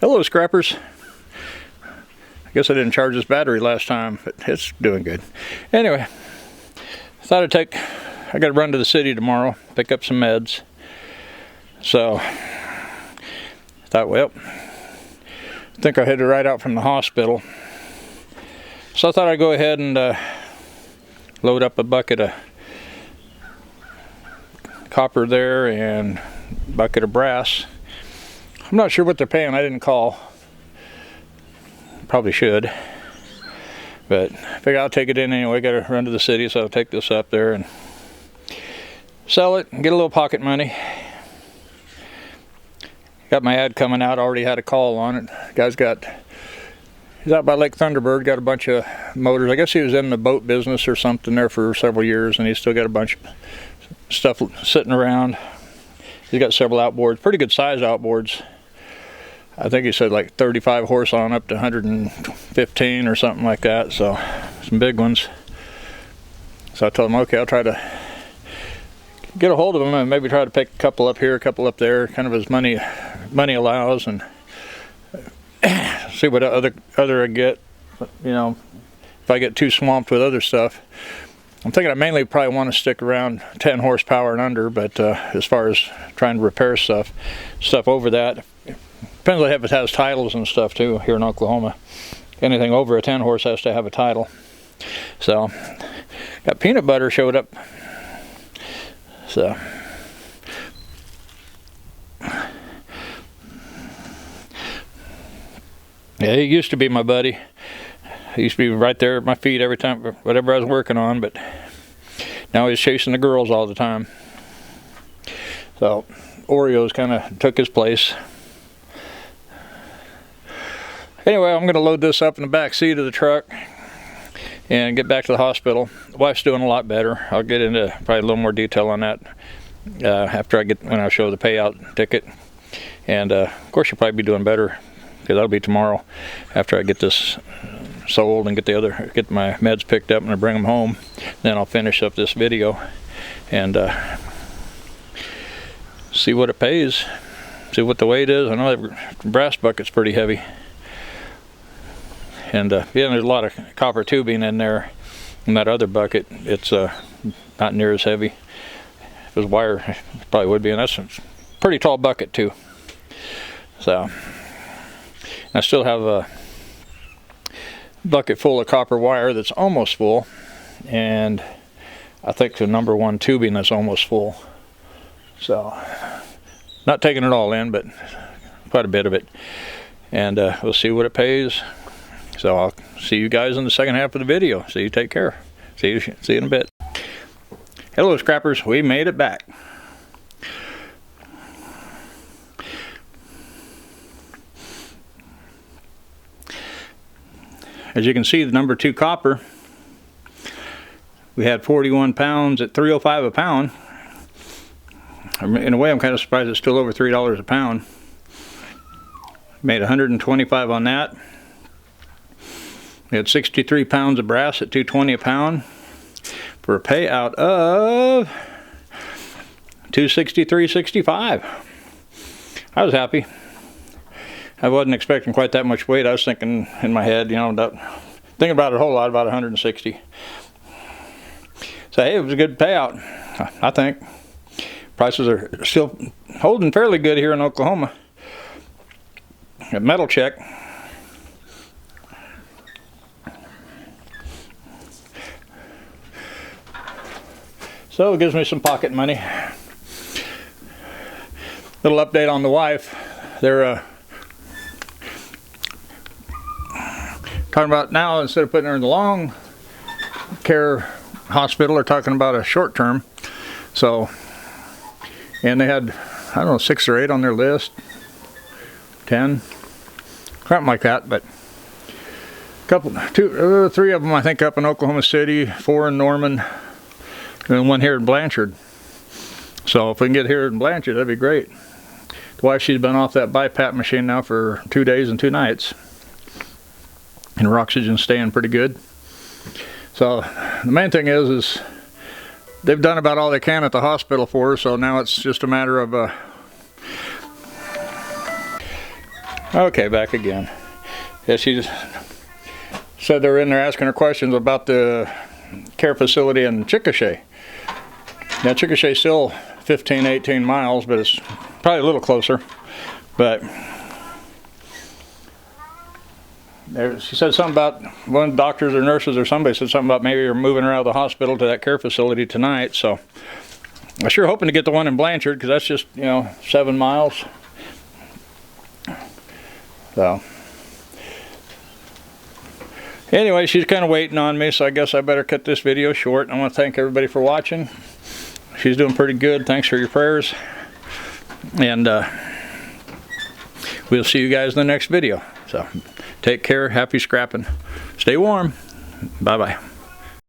Hello, scrappers. I guess I didn't charge this battery last time, but it's doing good. Anyway, I got to run to the city tomorrow, pick up some meds. So, I thought, well, I think I headed right out from the hospital. So I thought I'd go ahead and load up a bucket of copper there and a bucket of brass. I'm not sure what they're paying. I didn't call. Probably should. But I figure I'll take it in anyway. Got to run to the city, so I'll take this up there and sell it and get a little pocket money. Got my ad coming out. Already had a call on it. Guy's he's out by Lake Thunderbird. Got a bunch of motors. I guess he was in the boat business or something there for several years, and he's still got a bunch of stuff sitting around. He's got several outboards. Pretty good size outboards. I think he said like 35 horse on up to 115 or something like that, so some big ones. So I told him, okay, I'll try to get a hold of him and maybe try to pick a couple up here, a couple up there, kind of as money allows, and see what other I get. You know, if I get too swamped with other stuff. I'm thinking I mainly probably want to stick around 10 horsepower and under, but as far as trying to repair stuff over that, depends on if it has titles and stuff too here in Oklahoma. Anything over a 10 horse has to have a title. So, got peanut butter showed up. So, yeah, he used to be my buddy. He used to be right there at my feet every time, whatever I was working on, but now he's chasing the girls all the time. So, Oreos kind of took his place. Anyway, I'm going to load this up in the back seat of the truck and get back to the hospital. The wife's doing a lot better. I'll get into probably a little more detail on that when I show the payout ticket. And of course, she'll probably be doing better because that'll be tomorrow after I get this sold and get my meds picked up and I bring them home. Then I'll finish up this video and see what it pays, see what the weight is. I know that brass bucket's pretty heavy. And yeah, there's a lot of copper tubing in there. In that other bucket, it's not near as heavy. If it was wire, it probably would be. And that's a pretty tall bucket too. So, I still have a bucket full of copper wire that's almost full. And I think the number one tubing that's almost full. So, not taking it all in, but quite a bit of it. And we'll see what it pays. So I'll see you guys in the second half of the video. So you take care. See you in a bit. Hello, scrappers. We made it back. As you can see, the number 2 copper, we had 41 pounds at $3.05 a pound. In a way, I'm kind of surprised it's still over $3 a pound. Made 125 on that. We had 63 pounds of brass at $2.20 a pound for a payout of $263.65. I was happy. I wasn't expecting quite that much weight. I was thinking in my head, you know, thinking about it a whole lot, about 160. So hey, it was a good payout, I think. Prices are still holding fairly good here in Oklahoma. A metal check. So it gives me some pocket money. Little update on the wife. They're talking about now, instead of putting her in the long care hospital, they're talking about a short term. So, and they had, I don't know, 6 or 8 on their list, 10, something like that. But three of them I think up in Oklahoma City, 4 in Norman, and 1 here in Blanchard. So if we can get here in Blanchard, that'd be great. The wife, she's been off that BiPAP machine now for 2 days and 2 nights. And her oxygen's staying pretty good. So the main thing is they've done about all they can at the hospital for her, so now it's just a matter of Okay, back again. Yeah, she just said they were in there asking her questions about the care facility in Chickasha. Now, Chickasha's still 15, 18 miles, but it's probably a little closer. But she said something about one of the doctors or nurses or somebody said something about maybe you're moving her out of the hospital to that care facility tonight. So I'm sure hoping to get the one in Blanchard, because that's just, 7 miles. So anyway, she's kind of waiting on me, so I guess I better cut this video short. I want to thank everybody for watching. She's doing pretty good. Thanks for your prayers. And we'll see you guys in the next video. So take care. Happy scrapping. Stay warm. Bye-bye.